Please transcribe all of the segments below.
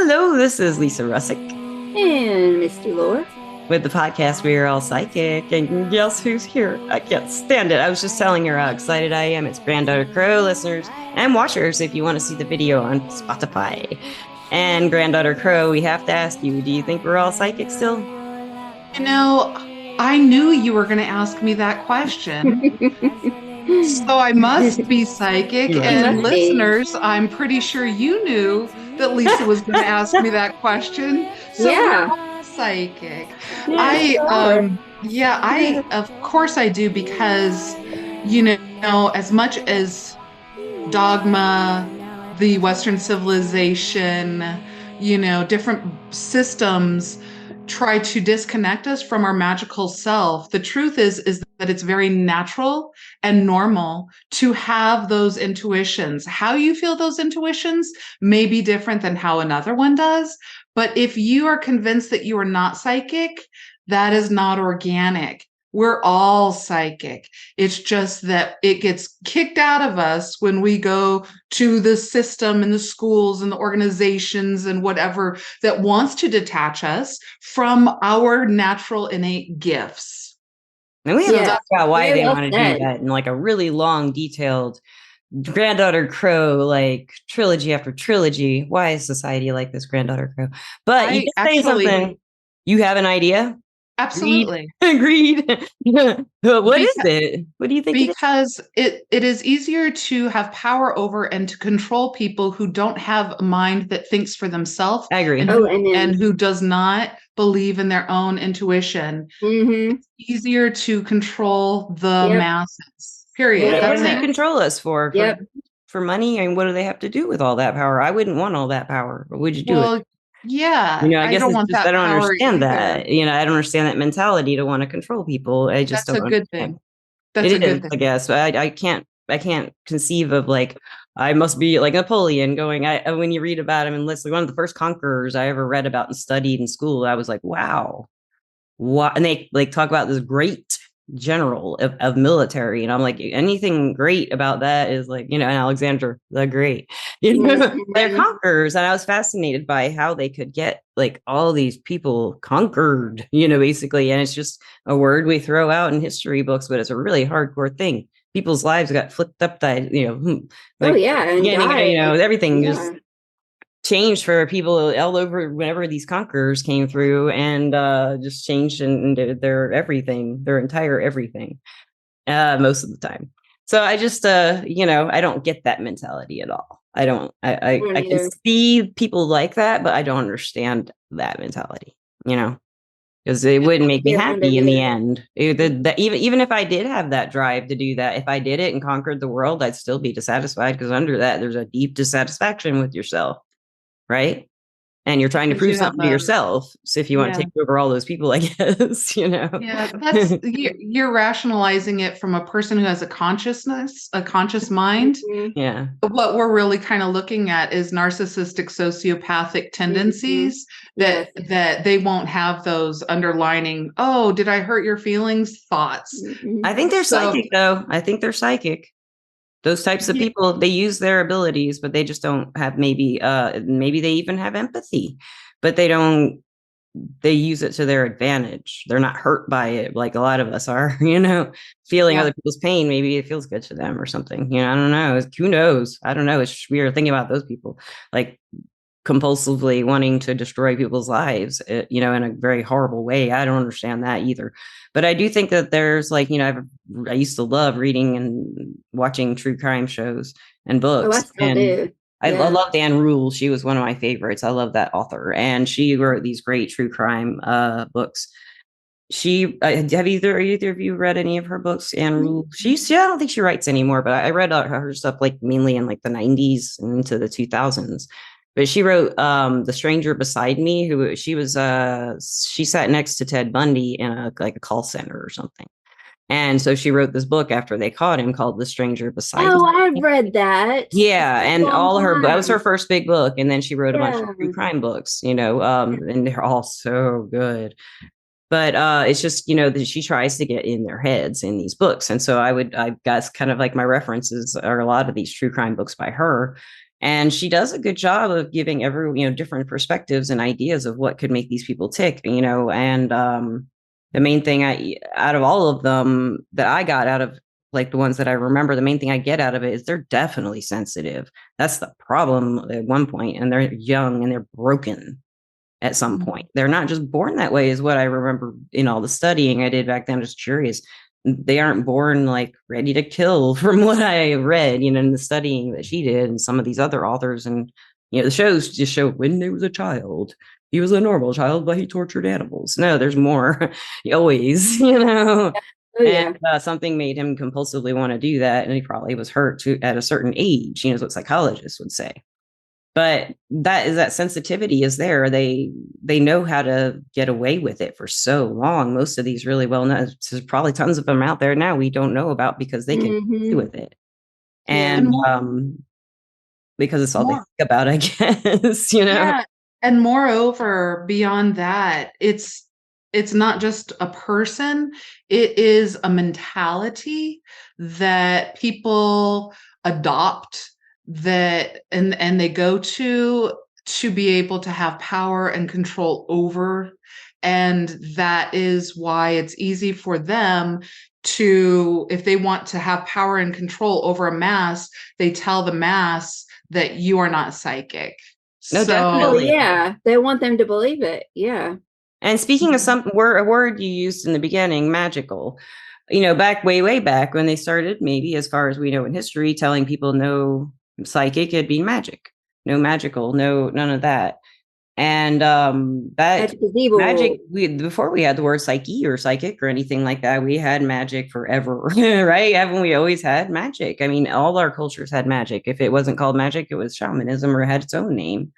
Hello, this is Lisa Russick And Misty Lore. with the podcast We Are All Psychic. And guess who's here? I can't stand it. I was just telling her how excited I am. It's Granddaughter Crow listeners and watchers if you want to see the video on Spotify. And Granddaughter Crow, we have to ask you, do you think we're all psychic still? You know, I knew you were going to ask me that question. So I must be psychic. You And must be. listeners, I'm pretty sure you knew that Lisa was going to ask me that question. So Yeah. we're all psychic. Yeah, I of course I do because, as much as dogma, the Western civilization, different systems try to disconnect us from our magical self. The truth is that it's very natural and normal to have those intuitions. How you feel those intuitions may be different than how another one does. But if you are convinced that you are not psychic, that is not organic. We're all psychic. It's just that it gets kicked out of us when we go to the system and the schools and the organizations and whatever that wants to detach us from our natural innate gifts. And we have to Yeah. talk about why Very they well want to said. do that in like a really long, detailed Granddaughter Crow, like trilogy after trilogy. Why is society like this, Granddaughter Crow? But you I did say actually, something. You have an idea? Agreed. absolutely. Agreed. What is Beca- it? What do you think it is? Because it is easier to have power over and to control people who don't have a mind that thinks for themselves I agree. and Oh, and then and who does not believe in their own intuition. mm-hmm. It's easier to control the Yep. masses. Period. What That's do they it. control us for? Yep. For money? I mean, what do they have to do with all that power? I wouldn't want all that power. But would you do it? Well, yeah, I I guess don't it's want just I that don't power understand either. that. I don't understand that mentality to want to control people. I just That's a don't good understand. thing. That's a It is, good I thing. guess. But I can't conceive of like I must be like Napoleon going. When you read about him and list like one of the first conquerors I ever read about and studied in school, I was like, wow, what? And they like talk about this great general of military, and I'm like, anything great about that is like Alexander the Great. They're Mhm. conquerors, and I was fascinated by how they could get like all these people conquered, basically. And it's just a word we throw out in history books, but it's a really hardcore thing. People's lives got flipped up that Oh like yeah, and beginning, died. everything just Yeah. changed for people all over whenever these conquerors came through, and just changed in their everything, their entire everything, most of the time. So I just I don't get that mentality at all. I don't I don't I can either. see people like that, but I don't understand that mentality, because it wouldn't make me Yeah, I don't happy in the either. end. Even if I did have that drive to do that, if I did it and conquered the world, I'd still be dissatisfied, because under that there's a deep dissatisfaction with yourself, right? And you're trying to Because prove you have something to yourself. So if you want to yeah. take over all those people, I guess, Yeah, that's you're rationalizing it from a person who has a consciousness, a conscious mind. Mhm. Yeah. What we're really kind of looking at is narcissistic sociopathic tendencies Yes. that they won't have those underlining, oh, did I hurt your feelings thoughts. Mhm. I think they're So psychic, though. I think they're psychic. Those types of yeah, people, they use their abilities, but they just don't have maybe they even have empathy, but they use it to their advantage. They're not hurt by it like a lot of us are, feeling yeah. other people's pain. Maybe it feels good to them or something. I don't know. Who knows? I don't know. It's just weird thinking about those people like compulsively wanting to destroy people's lives, in a very horrible way. I don't understand that either. But I do think that there's like, I used to love reading and watching true crime shows and Oh, I books. still And do. I Yeah. loved Anne Rule. She was one of my favorites. I love that author. And she wrote these great true crime books. She have either of you read any of her books? Anne Rule. I don't think she writes anymore, but I read her stuff like mainly in like the 90s and into the 2000s. But she wrote The Stranger Beside Me, who she sat next to Ted Bundy in a call center or something. And so she wrote this book after they caught him called The Stranger Beside Oh, I've Me. read that. It's Yeah, been a and long all her that was her time. first big book, and then she wrote a bunch of Yeah. true crime books, and they're all so good. But it's just that she tries to get in their heads in these books, and so I got kind of like my references are a lot of these true crime books by her. And she does a good job of giving different perspectives and ideas of what could make these people tick, and the main thing out of all of them that I got out of, like, the ones that I remember, the main thing I get out of it is they're definitely sensitive. That's the problem at one point, and they're young and they're broken at some point. They're not just born that way, is what I remember in all the studying I did back then. I'm just curious. They aren't born like ready to kill, from what I read, in the studying that she did and some of these other authors. And, the shows just show when he was a child, he was a normal child, but he tortured animals. No, there's more. Always, Oh, yeah. And something made him compulsively want to do that. And he probably was hurt at a certain age, is what psychologists would say. But that sensitivity is there. They know how to get away with it for so long. Most of these really well known, there's probably tons of them out there now we don't know about because they can do with it. And because it's all they think about, I guess, Yeah. And moreover, beyond that, it's not just a person, it is a mentality that people adopt, that and they go to be able to have power and control over. And that is why it's easy for them to, if they want to have power and control over a mass, they tell the mass that you are not psychic. No, definitely. Yeah, they want them to believe it. Yeah. And speaking of a word you used in the beginning, magical, back way back when they started, maybe as far as we know in history, telling people no psychic, it'd be magic, no magical, no, none of that. And that magic, before we had the word psyche or psychic or anything like that, we had magic forever, right? Haven't we always had magic? I mean, all our cultures had magic. If it wasn't called magic, it was shamanism or had its own name.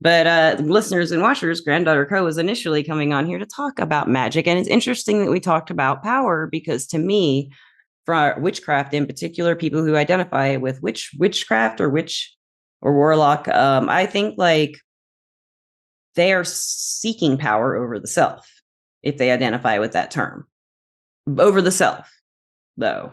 But listeners and watchers, Granddaughter Crow was initially coming on here to talk about magic. And it's interesting that we talked about power, because to me, for witchcraft in particular, people who identify with witchcraft or witch or warlock, I think like they are seeking power over the self if they identify with that term. Over the self, though.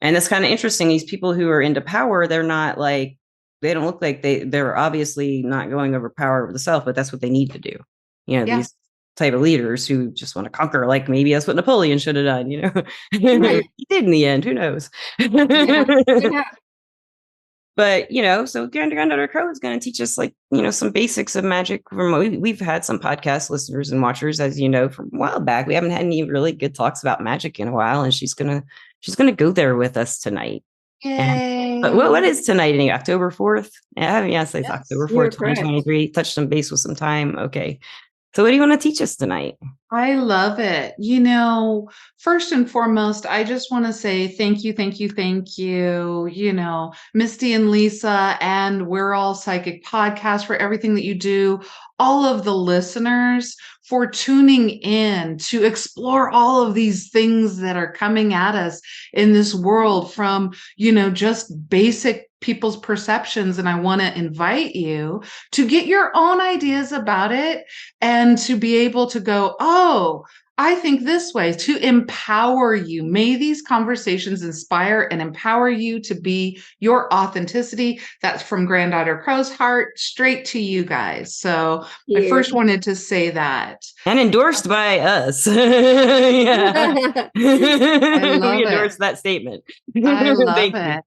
And it's kind of interesting. These people who are into power, they're not like, they don't look like they're obviously not going over power over the self, but that's what they need to do. These type of leaders who just want to conquer, like maybe that's what Napoleon should have done, Right. He did in the end, who knows? Yeah. But, so Granddaughter Crow is going to teach us, like, some basics of magic. We've had some podcast listeners and watchers, as you know, from a while back. We haven't had any really good talks about magic in a while, and she's gonna go there with us tonight. Yay. But what is tonight? October 4th? Yes, it's October 4th, 2023. Touched some base with some time. Okay. So what do you want to teach us tonight? I love it. First and foremost, I just want to say thank you. Misty and Lisa and We're All Psychic podcast for everything that you do. All of the listeners for tuning in to explore all of these things that are coming at us in this world from, just basic people's perceptions. And I want to invite you to get your own ideas about it and to be able to go, oh, I think this way, to empower you. May these conversations inspire and empower you to be your authenticity. That's from Granddaughter Crow's heart straight to you guys. So I first wanted to say that. And endorsed by us. Yeah. We endorse that statement. I love it.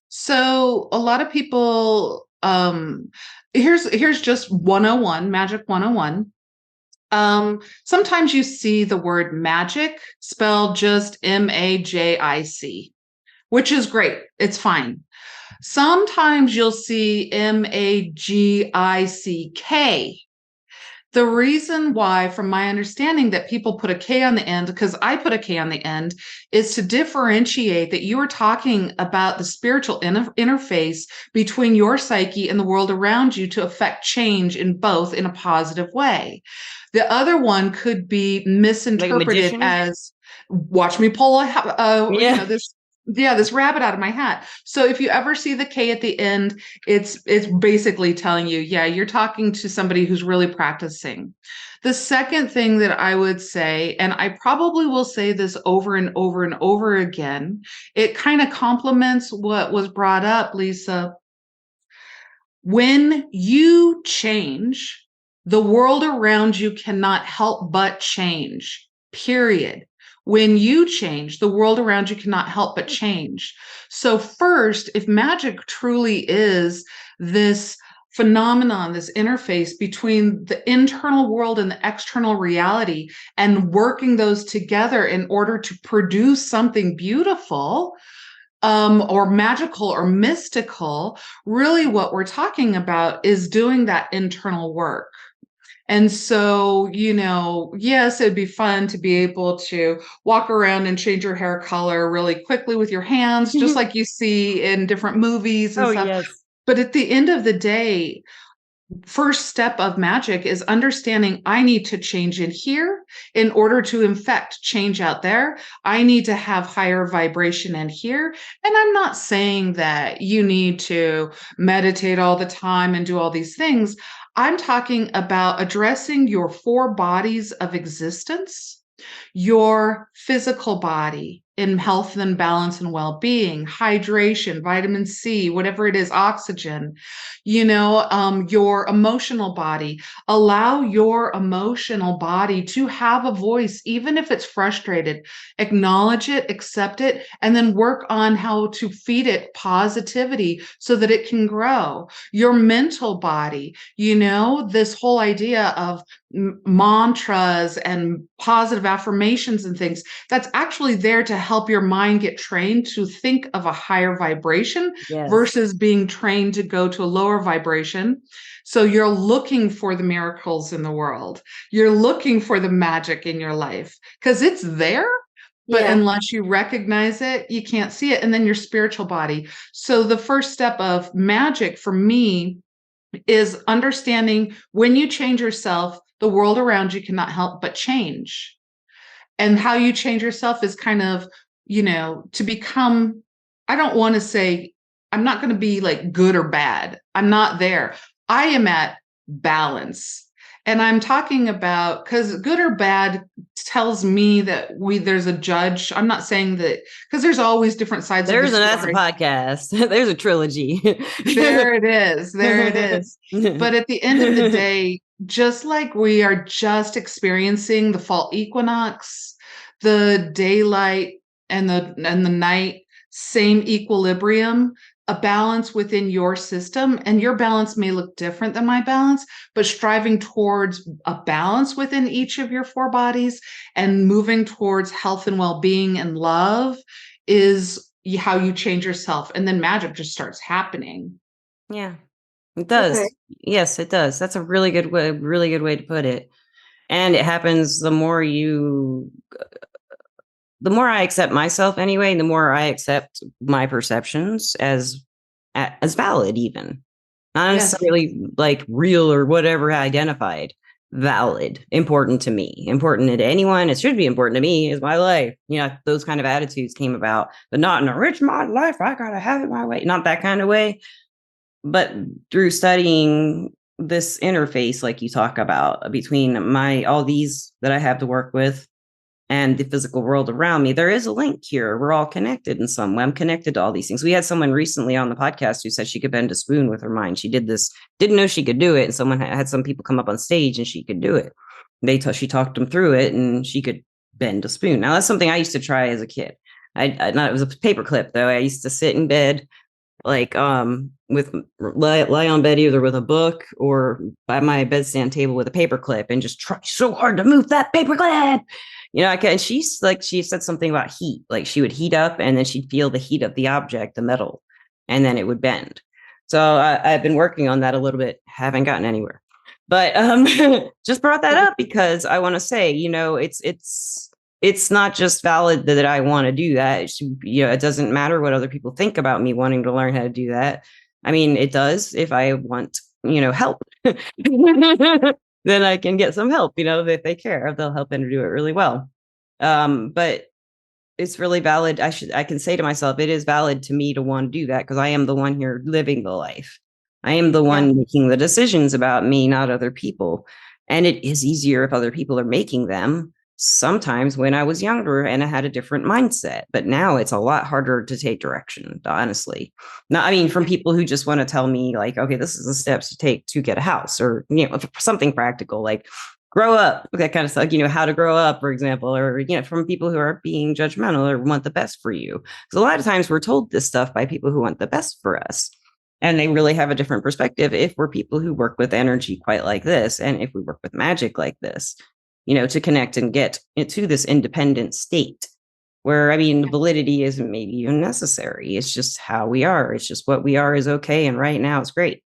So a lot of people, here's just 101, Magic 101. Sometimes you see the word magic spelled just MAJIC, which is great. It's fine. Sometimes you'll see MAGICK. The reason why, from my understanding, that people put a K on the end, because I put a K on the end, is to differentiate that you are talking about the spiritual interface between your psyche and the world around you to affect change in both in a positive way. The other one could be misinterpreted as, watch me pull this this rabbit out of my hat. So if you ever see the K at the end, it's basically telling you, yeah, you're talking to somebody who's really practicing. The second thing that I would say, and I probably will say this over and over and over again, it kind of complements what was brought up, Lisa. When you change, the world around you cannot help but change, period. When you change, the world around you cannot help but change. So, first, if magic truly is this phenomenon, this interface between the internal world and the external reality, and working those together in order to produce something beautiful, or magical or mystical, really what we're talking about is doing that internal work. And so, yes, it'd be fun to be able to walk around and change your hair color really quickly with your hands, just like you see in different movies and Oh, stuff. yes. But at the end of the day, first step of magic is understanding I need to change in here in order to infect change out there. I need to have higher vibration in here. And I'm not saying that you need to meditate all the time and do all these things. I'm talking about addressing your four bodies of existence, your physical body in health and balance and well-being, hydration, vitamin C, whatever it is, oxygen, your emotional body. Allow your emotional body to have a voice, even if it's frustrated. Acknowledge it, accept it, and then work on how to feed it positivity so that it can grow. Your mental body, this whole idea of mantras and positive affirmations and things, that's actually there to help your mind get trained to think of a higher vibration versus being trained to go to a lower vibration. So you're looking for the miracles in the world. You're looking for the magic in your life because it's there. But unless you recognize it, you can't see it. And then your spiritual body. So the first step of magic for me is understanding when you change yourself, the world around you cannot help but change. And how you change yourself is kind of, to become, I don't want to say, I'm not going to be like good or bad. I'm not there. I am at balance. And I'm talking about, because good or bad tells me that there's a judge. I'm not saying that, because there's always different sides of the story. That's a podcast. There's a trilogy. There it is. There it is. But at the end of the day, just like we are just experiencing the fall equinox, the daylight and the night, same equilibrium, a balance within your system, and your balance may look different than my balance, but striving towards a balance within each of your four bodies and moving towards health and well-being and love is how you change yourself. And then magic just starts happening. Yeah, it does. Okay. Yes, it does. That's a really good way to put it. And it happens the more I accept myself anyway, the more I accept my perceptions as valid, even not necessarily like real or whatever identified, valid, important to me, important to anyone. It should be important to me is my life. Those kind of attitudes came about, but not in a rich my life. I gotta have it my way, not that kind of way. But through studying this interface, like you talk about, between all these that I have to work with and the physical world around me, there is a link here. We're all connected in some way. I'm connected to all these things. We had someone recently on the podcast who said she could bend a spoon with her mind. She did this, didn't know she could do it. And someone had some people come up on stage and she could do it. She talked them through it and she could bend a spoon. Now that's something I used to try as a kid. It was a paperclip though. I used to sit in bed, like with lie on bed either with a book or by my bedstand table with a paperclip and just try so hard to move that paperclip. And she said something about heat, like she would heat up and then she'd feel the heat of the object, the metal, and then it would bend. So I've been working on that a little bit, haven't gotten anywhere, but just brought that up because I want to say, it's not just valid that I want to do that. It doesn't matter what other people think about me wanting to learn how to do that. I mean, it does if I want, help. Then I can get some help, if they care, they'll help and do it really well. But it's really valid. I can say to myself, it is valid to me to want to do that because I am the one here living the life. I am the Yeah. one making the decisions about me, not other people. And it is easier if other people are making them sometimes when I was younger and I had a different mindset. But now it's a lot harder to take direction, honestly. Not, I mean, from people who just want to tell me, like, okay, this is the steps to take to get a house or, something practical, like grow up, that kind of stuff, how to grow up, for example, or, from people who are being judgmental or want the best for you. Because a lot of times we're told this stuff by people who want the best for us. And they really have a different perspective if we're people who work with energy quite like this. And if we work with magic like this, to connect and get into this independent state where, I mean, validity isn't maybe even necessary. It's just how we are. It's just what we are is okay. And right now it's great.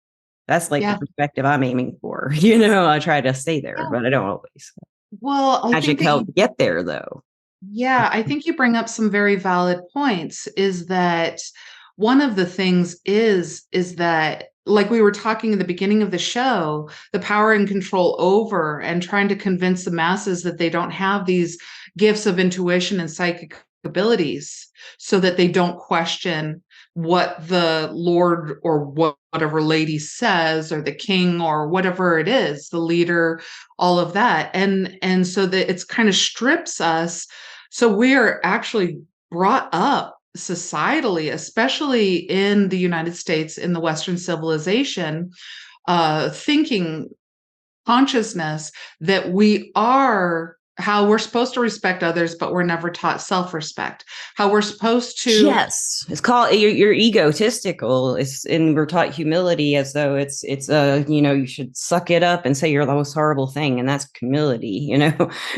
That's like the Yeah. perspective I'm aiming for. I try to stay there, Yeah. but I don't always. Well, I think Magic helped get there, though. yeah, I think you bring up some very valid points, is that one of the things is that, like we were talking in the beginning of the show, the power and control over and trying to convince the masses that they don't have these gifts of intuition and psychic abilities so that they don't question what the Lord or whatever lady says, or the king, or whatever it is, the leader, all of that. And so that it's kind of strips us. So we are actually brought up societally, especially in the United States, in the Western civilization, thinking consciousness, that we are how we're supposed to respect others, but we're never taught self-respect. How we're supposed to. Yes, it's called you're egotistical. And we're taught humility as though it's you should suck it up and say you're the most horrible thing, and that's humility.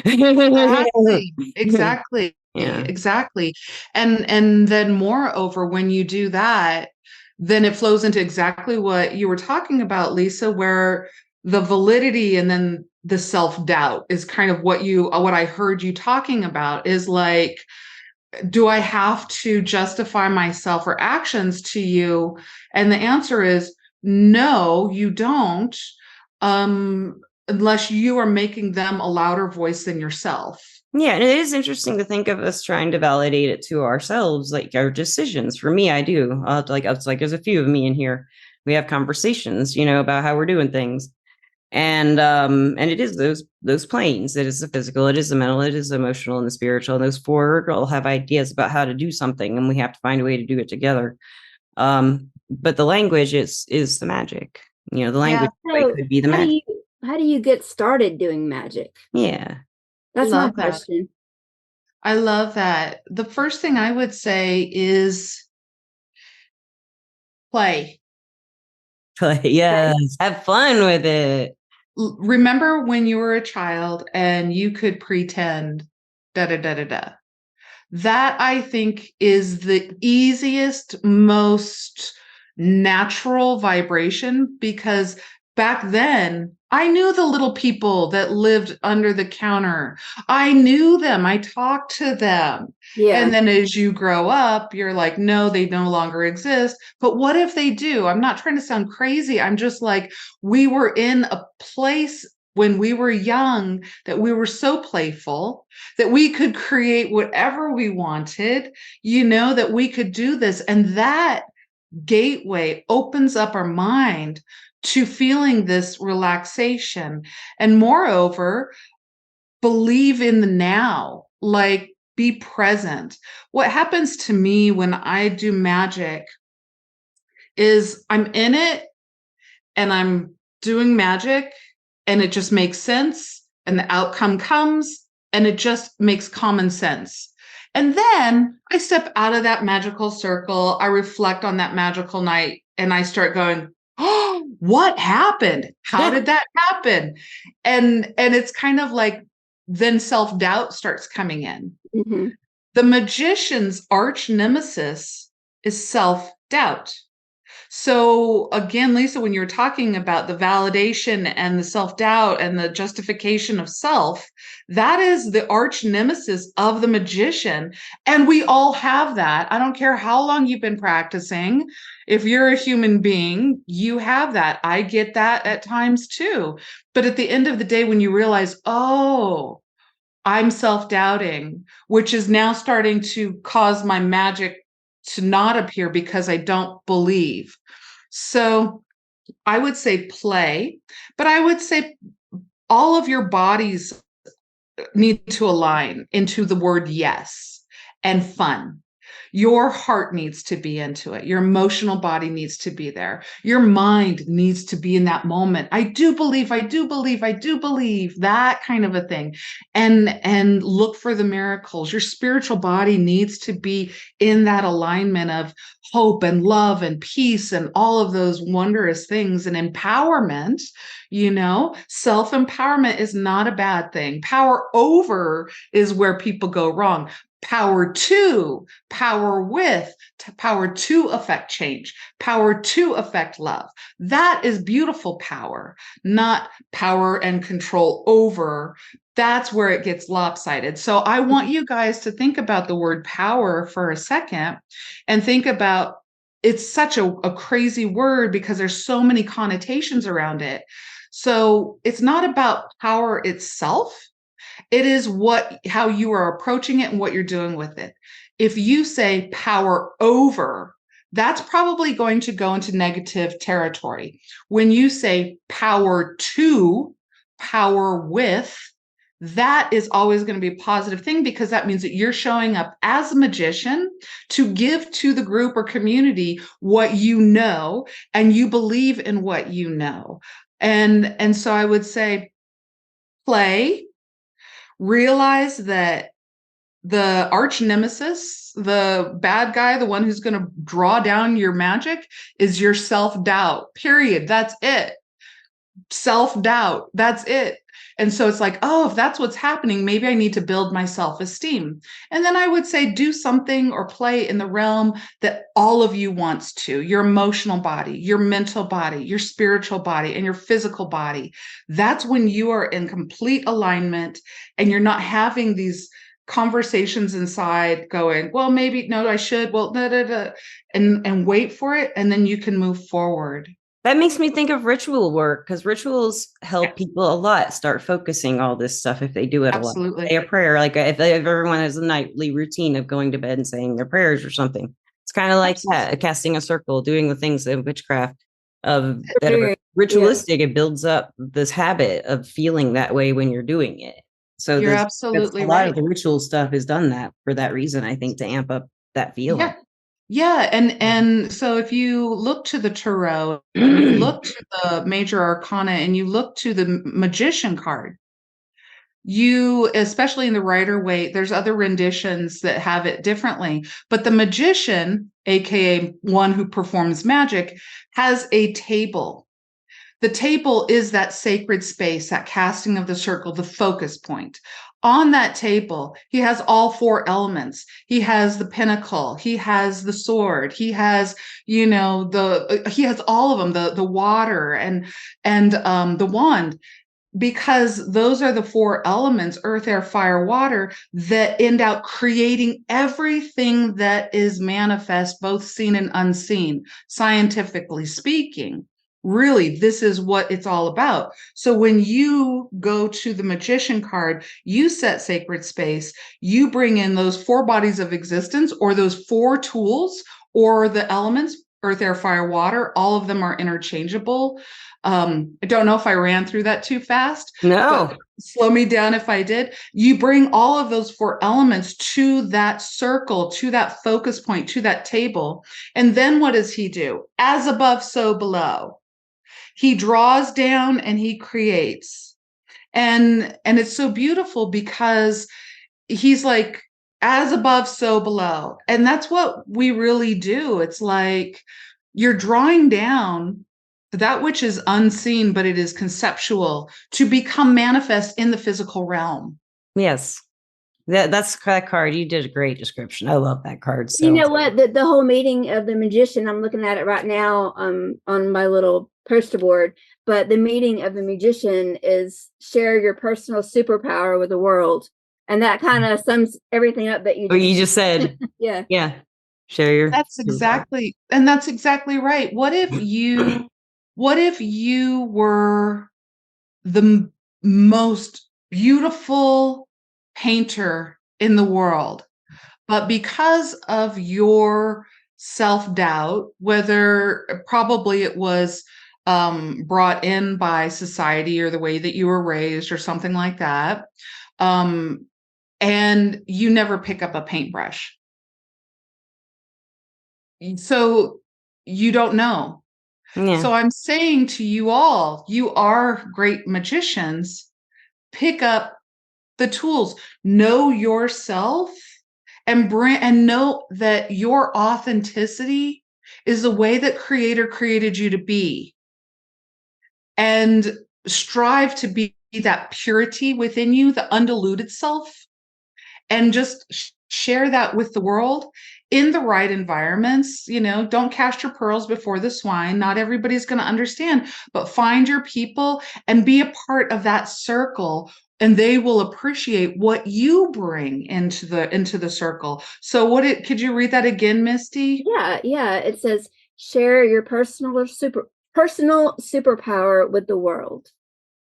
Exactly, exactly, Yeah. exactly. And then moreover, when you do that, then it flows into exactly what you were talking about, Lisa, where the validity and then the self-doubt is kind of what I heard you talking about, is like, do I have to justify myself or actions to you? And the answer is no, you don't, unless you are making them a louder voice than yourself. Yeah, and it is interesting to think of us trying to validate it to ourselves, like our decisions. For me, I do. It's like there's a few of me in here. We have conversations, about how we're doing things. And it is those planes. It is the physical, it is the mental, it is the emotional, and the spiritual. And those four all have ideas about how to do something, and we have to find a way to do it together. But the language is the magic. The language So could be the magic. how do you get started doing magic? Yeah. That's my Love that. question. I love that. The first thing I would say is play. Yes. Have fun with it. Remember when you were a child and you could pretend da da da da da. That, I think, is the easiest, most natural vibration, because back then I knew the little people that lived under the counter. I knew them. I talked to them. Yeah. And then as you grow up, you're like, no, they no longer exist. But what if they do? I'm not trying to sound crazy. I'm just like, we were in a place when we were young that we were so playful that we could create whatever we wanted, that we could do this. And that gateway opens up our mind to feeling this relaxation. And moreover, believe in the now, like be present. What happens to me when I do magic is I'm in it and I'm doing magic, and it just makes sense, and the outcome comes, and it just makes common sense. And then I step out of that magical circle, I reflect on that magical night, and I start going, oh, what happened? How did that happen? And it's kind of like, then self-doubt starts coming in. Mm-hmm. The magician's arch nemesis is self-doubt. So again, Lisa, when you're talking about the validation and the self-doubt and the justification of self, that is the arch nemesis of the magician. And we all have that. I don't care how long you've been practicing. If you're a human being, you have that. I get that at times too. But at the end of the day, when you realize, oh, I'm self-doubting, which is now starting to cause my magic to not appear because I don't believe. So I would say play, but I would say all of your bodies need to align into the word yes and fun. Your heart needs to be into it. Your emotional body needs to be there. Your mind needs to be in that moment. I do believe, I do believe, I do believe, that kind of a thing. And look for the miracles. Your spiritual body needs to be in that alignment of hope and love and peace and all of those wondrous things and empowerment. Self-empowerment is not a bad thing. Power over is where people go wrong. Power to, power with, power to affect change, power to affect love. That is beautiful power, not power and control over. That's where it gets lopsided. So I want you guys to think about the word power for a second and think about, it's such a crazy word because there's so many connotations around it. So it's not about power itself. It is how you are approaching it and what you're doing with it. If you say power over, that's probably going to go into negative territory. When you say power to, power with, that is always going to be a positive thing because that means that you're showing up as a magician to give to the group or community what you know, and you believe in what you know. And so I would say play. Realize that the arch nemesis, the bad guy, the one who's going to draw down your magic, is your self-doubt, period. That's it. Self-doubt. That's it. And so it's like, oh, if that's what's happening, maybe I need to build my self-esteem. And then I would say do something or play in the realm that all of you wants to, your emotional body, your mental body, your spiritual body, and your physical body. That's when you are in complete alignment and you're not having these conversations inside going, well, maybe, no, I should, well, and wait for it. And then you can move forward. That makes me think of ritual work because rituals help people a lot start focusing all this stuff if they do it Absolutely. a lot. Say a prayer, like if everyone has a nightly routine of going to bed and saying their prayers or something. It's kind of like that, casting a circle, doing the things in witchcraft of that are ritualistic. It builds up this habit of feeling that way when you're doing it. So you're absolutely a lot of the ritual stuff is done that for that reason, I think, to amp up that feeling. Yeah. Yeah, and so if you look to the tarot, and you look to the major arcana, and you look to the magician card, you, especially in the Rider-Waite, there's other renditions that have it differently, but the magician, aka one who performs magic, has a table. The table is that sacred space, that casting of the circle, the focus point. On that table, he has all four elements. He has the pinnacle, he has the sword, he has, he has all of them, the water and the wand, because those are the four elements, earth, air, fire, water, that end out creating everything that is manifest, both seen and unseen, scientifically speaking. Really, this is what it's all about. So when you go to the magician card, you set sacred space, you bring in those four bodies of existence or those four tools or the elements, earth, air, fire, water, all of them are interchangeable. I don't know if I ran through that too fast. No. Slow me down if I did. You bring all of those four elements to that circle, to that focus point, to that table. And then what does he do? As above, so below. He draws down and he creates. And it's so beautiful because he's like, as above, so below. And that's what we really do. It's like you're drawing down that which is unseen, but it is conceptual, to become manifest in the physical realm. Yes. That's that card. You did a great description. I love that card. So you know what? The whole meeting of the magician, I'm looking at it right now on my little poster board, but the meeting of the magician is share your personal superpower with the world. And that kind of sums everything up that you just said. Yeah. Yeah. Share your that's exactly right. What if you were the most beautiful painter in the world. But because of your self-doubt, whether probably it was brought in by society or the way that you were raised or something like that, and you never pick up a paintbrush. So you don't know. Yeah. So I'm saying to you all, you are great magicians. Pick up the tools, know yourself, and know that your authenticity is the way that Creator created you to be. And strive to be that purity within you, the undiluted self, and just share that with the world in the right environments. Don't cast your pearls before the swine. Not everybody's going to understand, but find your people and be a part of that circle, and they will appreciate what you bring into the circle. So could you read that again, Misty? Yeah. It says, share your personal superpower with the world.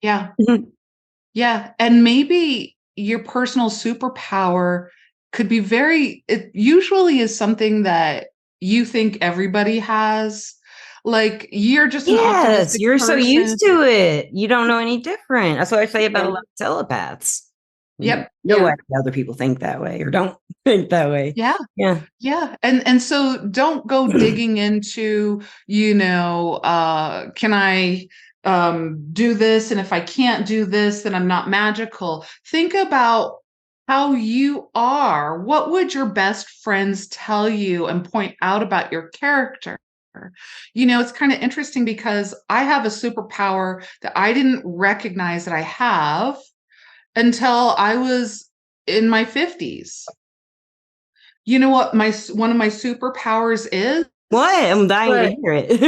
Yeah. Yeah. And maybe your personal superpower could be it usually is something that you think everybody has. Like, you're just an optimistic you're so person. used to it. You don't know any different. That's what I say about a lot of telepaths. Yep. Why other people think that way or don't think that way. Yeah. Yeah. Yeah. And so don't go digging into, can I do this? And if I can't do this, then I'm not magical. Think about how you are. What would your best friends tell you and point out about your character? It's kind of interesting because I have a superpower that I didn't recognize that I have until I was in my 50s. You know what one of my superpowers is? What? I'm dying to hear it.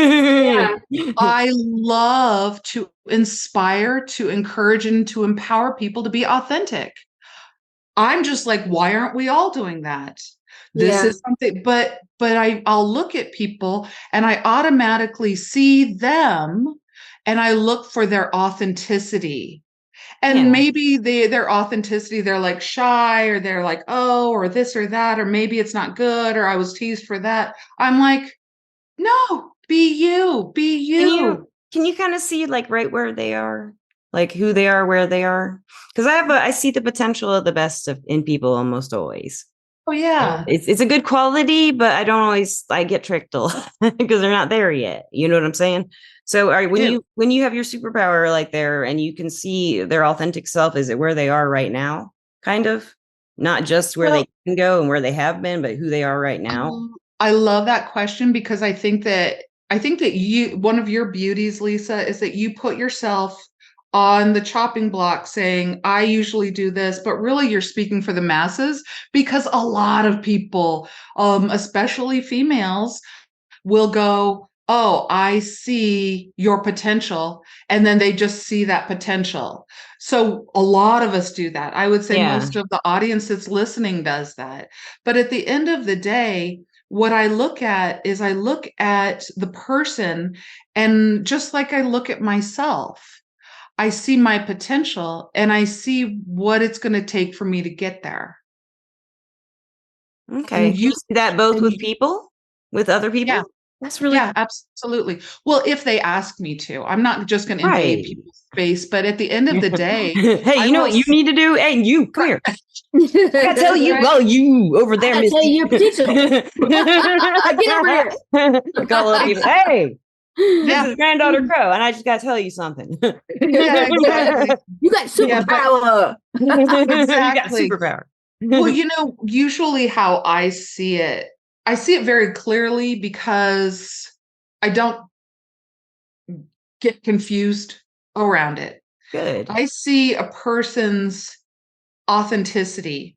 Yeah. I love to inspire, to encourage, and to empower people to be authentic. I'm just like, why aren't we all doing that? This is something, but I'll look at people and I automatically see them and I look for their authenticity. And maybe their authenticity, they're like shy, or they're like, oh, or this or that, or maybe it's not good, or I was teased for that. I'm like, no, be you, be you. Can you kind of see like right where they are, like who they are, where they are? Because I see the potential of the best in people almost always. Oh yeah, it's a good quality, but I get tricked a lot because they're not there yet. You know what I'm saying? So when you have your superpower like there and you can see their authentic self, is it where they are right now? Kind of, not just where they can go and where they have been, but who they are right now. I love that question because I think that one of your beauties, Lisa, is that you put yourself on the chopping block saying, I usually do this, but really you're speaking for the masses, because a lot of people, especially females, will go, oh, I see your potential. And then they just see that potential. So a lot of us do that. I would say most of the audience that's listening does that. But at the end of the day, what I look at is I look at the person, and just like I look at myself, I see my potential and I see what it's going to take for me to get there. Okay. And you see that both with people, with other people? Yeah. That's really cool. Absolutely. Well, if they ask me to, I'm not just going to invade people's space, but at the end of the day, hey, you know what you need to do? Hey, you come here. I gotta tell you, well, you over there, Misty. Tell you get over here. Call little people. Hey, this is Granddaughter Crow, and I just gotta tell you something. Yeah, exactly. You got superpower. Exactly. You got superpower. Well, usually how I see it very clearly because I don't get confused around it. Good. I see a person's authenticity.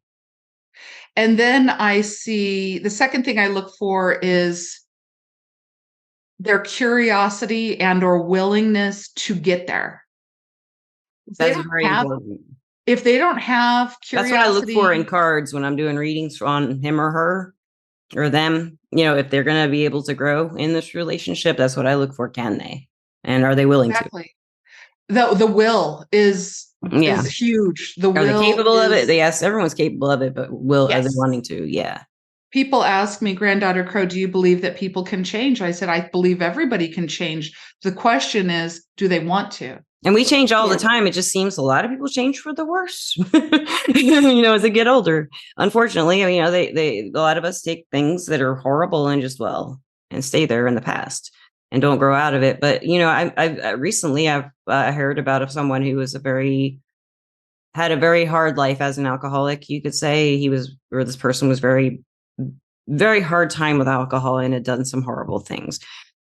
And then I see the second thing I look for is their curiosity and or willingness to get there. That's very important. If they don't have curiosity. That's what I look for in cards when I'm doing readings on him or her or them. If they're going to be able to grow in this relationship, that's what I look for. Can they? And are they willing to? The will is Yeah. is huge. The Are they will capable of it? is, Yes, everyone's capable of it, but are they yes. wanting to? Yeah. People ask me, Granddaughter Crow, do you believe that people can change? I said, I believe everybody can change. The question is, do they want to? And we change all the Yeah. time. It just seems a lot of people change for the worse, as they get older. Unfortunately, a lot of us take things that are horrible and just, and stay there in the past and don't grow out of it. But, I've recently heard about someone who was had a very hard life as an alcoholic. You could say this person was very, very hard time with alcohol and had done some horrible things.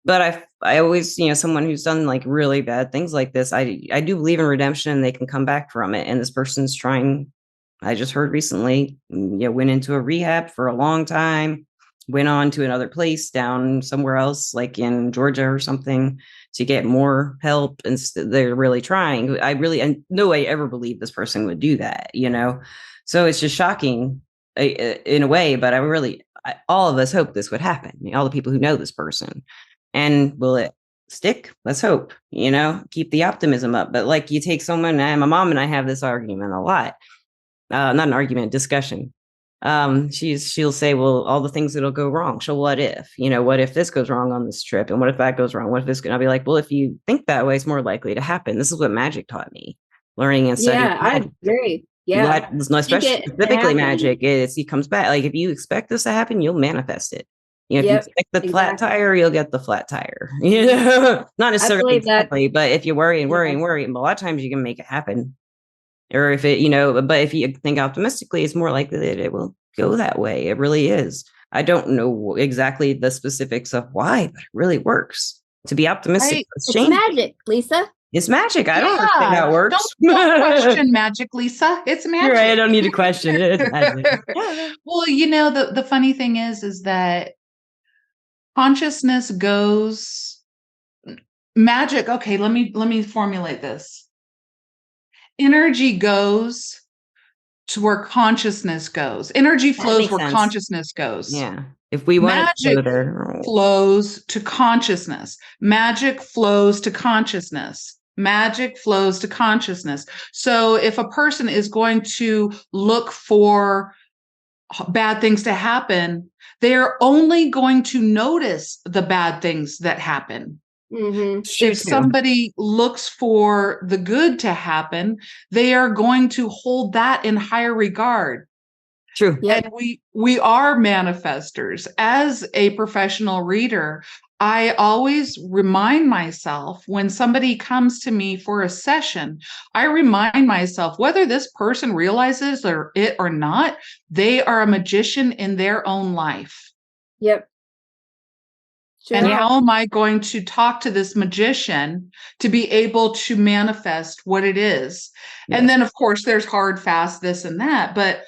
But I always, someone who's done like really bad things like this, I do believe in redemption and they can come back from it. And this person's trying, I just heard recently, went into a rehab for a long time, went on to another place down somewhere else, like in Georgia or something, to get more help. And they're really trying. And no way ever believed this person would do that, So it's just shocking in a way, but all of us hope this would happen. All the people who know this person. And will it stick? Let's hope, keep the optimism up. But like you take someone, and my mom and I have this argument a lot. Not an argument, discussion. She'll say, well, all the things that'll go wrong. So what if, what if this goes wrong on this trip? And what if that goes wrong? What if this, I'll be like, well, if you think that way, it's more likely to happen. This is what magic taught me, learning and studying. Yeah, I agree. Yeah. Especially specifically magic, he comes back. Like if you expect this to happen, you'll manifest it. If you expect the flat tire, you'll get the flat tire. Not necessarily exactly, but if you worry and worry and worry, a lot of times you can make it happen. Or if it, but if you think optimistically, it's more likely that it will go that way. It really is. I don't know exactly the specifics of why, but it really works. To be optimistic, it's magic, Lisa. It's magic. I don't understand how it works. Don't question magic, Lisa. It's magic. You're right. I don't need to question it. It's magic. Well, the funny thing is that consciousness goes magic. Okay, let me formulate this. Energy goes to where consciousness goes. Energy flows where consciousness goes. Yeah. If we want magic flows to consciousness. Magic flows to consciousness. Magic flows to consciousness. So if a person is going to look for bad things to happen, they're only going to notice the bad things that happen. Mm-hmm. If somebody looks for the good to happen, they are going to hold that in higher regard. True. And we are manifestors. As a professional reader, I always remind myself when somebody comes to me for a session, I remind myself whether this person realizes it or not, they are a magician in their own life. Yep. Sure. And how am I going to talk to this magician to be able to manifest what it is? Yes. And then, of course, there's hard, fast, this and that. But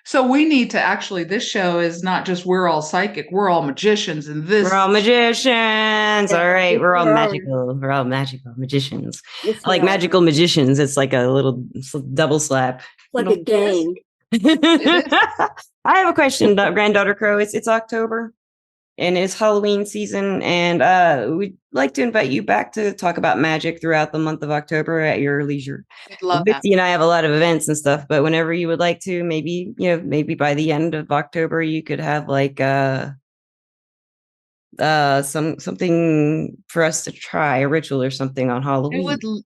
so we need to actually, this show is not just we're all psychic, we're all magicians. And we're all magicians. Yeah, all right. We're all magical. We're all magical magicians. Yes, like magical magicians. It's like a little double slap. Like a gang. I have a question, Granddaughter Crow. It's October and it's Halloween season, and we'd like to invite you back to talk about magic throughout the month of October at your leisure. Misty and I have a lot of events and stuff, but whenever you would like to, maybe by the end of October, you could have like something for us to try, a ritual or something on Halloween. We wouldn't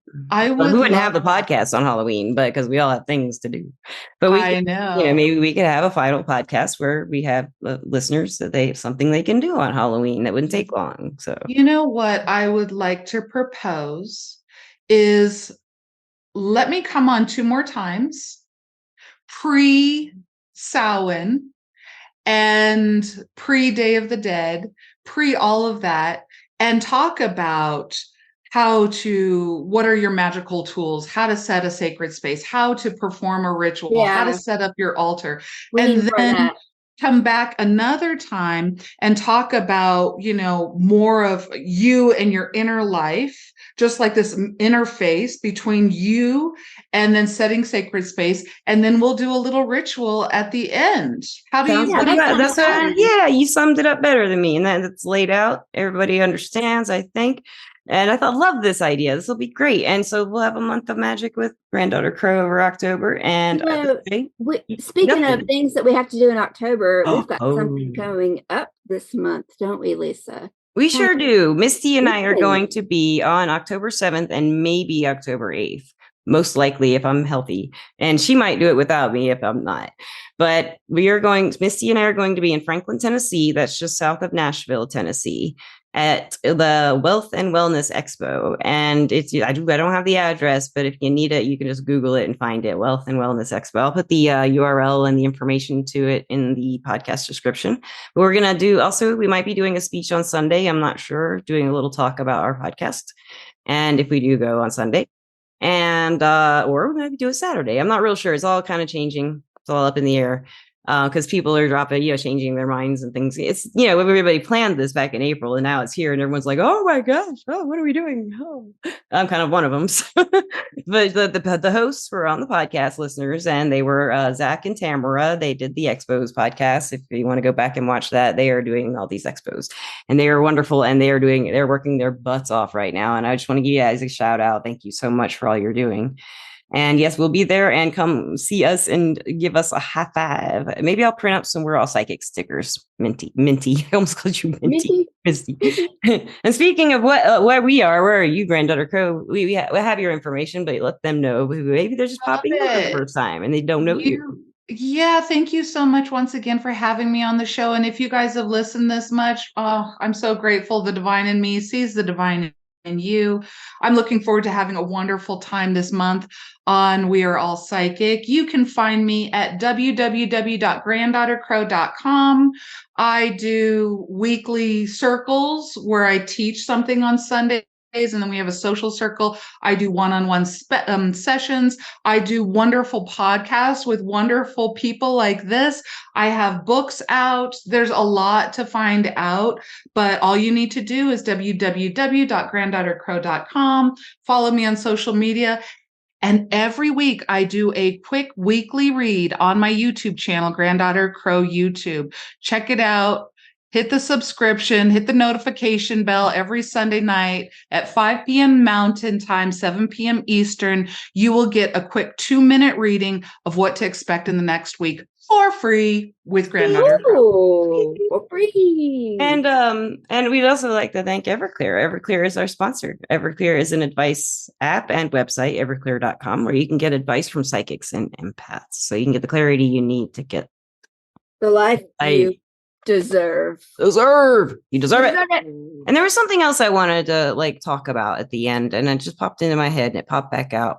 have the podcast on Halloween, but because we all have things to do. But maybe we could have a final podcast where we have listeners that they have something they can do on Halloween that wouldn't take long. So what I would like to propose is let me come on 2 more times pre-Samhain and pre-Day of the Dead, pre all of that, and talk about what are your magical tools, how to set a sacred space, how to perform a ritual, how to set up your altar, and then come back another time and talk about, more of you and your inner life, just like this interface between you and then setting sacred space. And then we'll do a little ritual at the end. You summed it up better than me. And that's laid out. Everybody understands, I think. And I thought, love this idea. This will be great. And so we'll have a month of magic with Granddaughter Crow over October. And I would say, Speaking of things that we have to do in October, we've got Oh. something coming up this month, don't we, Lisa? We sure do. Misty and I are Really? going to be on October 7th and maybe October 8th, most likely if I'm healthy. And she might do it without me if I'm not. But Misty and I are going to be in Franklin, Tennessee. That's just south of Nashville, Tennessee, at the Wealth and Wellness Expo. And I don't have the address, but if you need it, you can just Google it and find it. Wealth and Wellness Expo. I'll put the URL and the information to it in the podcast description. But we're going to do also, we might be doing a speech on Sunday. I'm not sure, doing a little talk about our podcast. And if we do go on Sunday, and or we maybe do a Saturday. I'm not real sure. It's all kind of changing. It's all up in the air. Because people are changing their minds and things. It's, everybody planned this back in April and now it's here and everyone's like, oh my gosh, what are we doing? Oh. I'm kind of one of them. So. But the hosts were on the podcast, listeners, and they were Zach and Tamara. They did the Expos podcast. If you want to go back and watch that, they are doing all these Expos and they are wonderful and they're working their butts off right now. And I just want to give you guys a shout out. Thank you so much for all you're doing. And yes, we'll be there and come see us and give us a high five. Maybe I'll print up some We're All Psychic stickers. Minty. I almost called you Minty. Misty. And speaking of where we are, where are you, Granddaughter Crow? We have your information, but let them know. Maybe they're just popping in for the first time and they don't know you. Yeah, thank you so much once again for having me on the show. And if you guys have listened this much, I'm so grateful. The divine in me sees the divine in you. I'm looking forward to having a wonderful time this month on We Are All Psychic. You can find me at www.granddaughtercrow.com. I do weekly circles where I teach something on Sundays. And then we have a social circle. I do one-on-one sessions. I do wonderful podcasts with wonderful people like this. I have books out. There's a lot to find out, but all you need to do is www.granddaughtercrow.com. Follow me on social media. And every week I do a quick weekly read on my YouTube channel, Granddaughter Crow YouTube. Check it out. Hit the subscription, hit the notification bell every Sunday night at 5 p.m. Mountain Time, 7 p.m. Eastern. You will get a quick 2-minute reading of what to expect in the next week for free with Granddaughter Crow. For free. And we'd also like to thank Everclear. Everclear is our sponsor. Everclear is an advice app and website, everclear.com, where you can get advice from psychics and empaths. So you can get the clarity you need to get the life you deserve. You deserve it. And there was something else I wanted to talk about at the end, and it just popped into my head and it popped back out.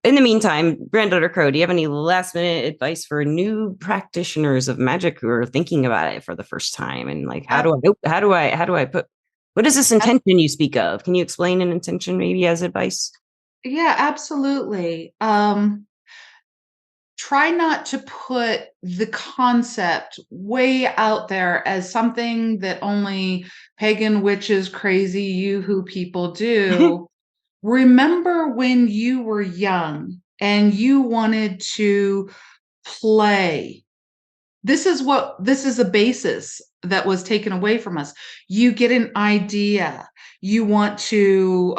In the meantime, Granddaughter Crow, do you have any last minute advice for new practitioners of magic who are thinking about it for the first time? And how do I put, what is this intention you speak of? Can you explain an intention maybe as advice? Yeah, absolutely. Try not to put the concept way out there as something that only pagan witches, crazy yoo-hoo people do. Remember when you were young and you wanted to play. This is a basis that was taken away from us. You get an idea. You want to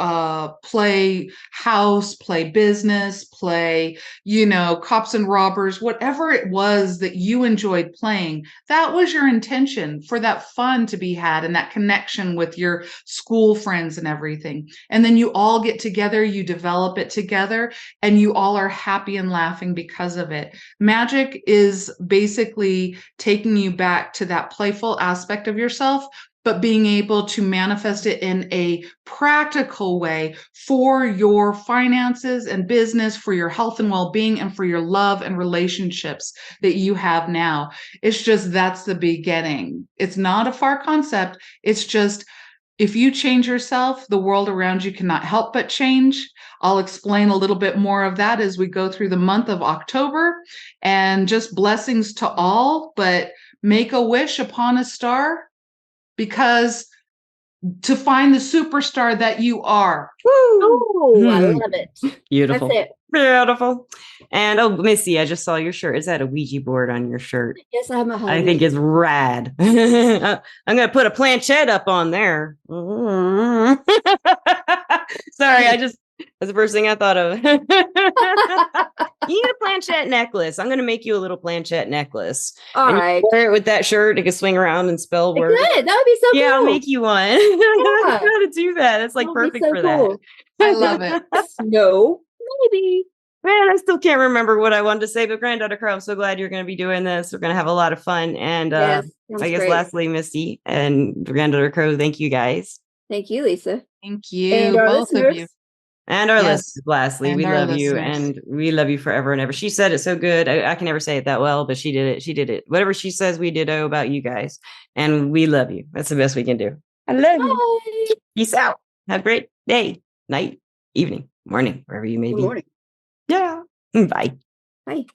play house, play business, play, cops and robbers, whatever it was that you enjoyed playing. That was your intention, for that fun to be had and that connection with your school friends and everything. And then you all get together, you develop it together, and you all are happy and laughing because of it. Magic is basically taking you back to that playful aspect of yourself, but being able to manifest it in a practical way for your finances and business, for your health and well-being, and for your love and relationships that you have now. It's just, that's the beginning. It's not a far concept. It's just, if you change yourself, the world around you cannot help but change. I'll explain a little bit more of that as we go through the month of October. And just blessings to all, but make a wish upon a star, because to find the superstar that you are. Oh, I love it. Beautiful. That's it. Beautiful. And oh, Missy, I just saw your shirt. Is that a Ouija board on your shirt? Yes, I have my home. I think it's rad. I'm gonna put a planchette up on there. Sorry, that's the first thing I thought of. You need a planchette necklace. I'm gonna make you a little planchette necklace. All and right. you wear it with that shirt. It can swing around and spell words. Good. That would be so cool. Yeah, I'll make you one. I gotta do that. It's like perfect for that. I love it. No, maybe. Man, I still can't remember what I wanted to say, but Granddaughter Crow, I'm so glad you're going to be doing this. We're going to have a lot of fun. And Yes, I guess great. lastly, Misty and Granddaughter Crow, thank you guys. Thank you, Lisa. Thank you, And our both listeners. of you. And our Yes, listeners, lastly, and we our love you listeners. and we love you forever and ever. She said it so good. I can never say it that well, but she did it. She did it. Whatever she says, we ditto about you guys. And we love you. That's the best we can do. I love you. Bye. Peace out. Have a great day, night, evening, morning, wherever you may Good be. morning. Yeah. Bye. Bye.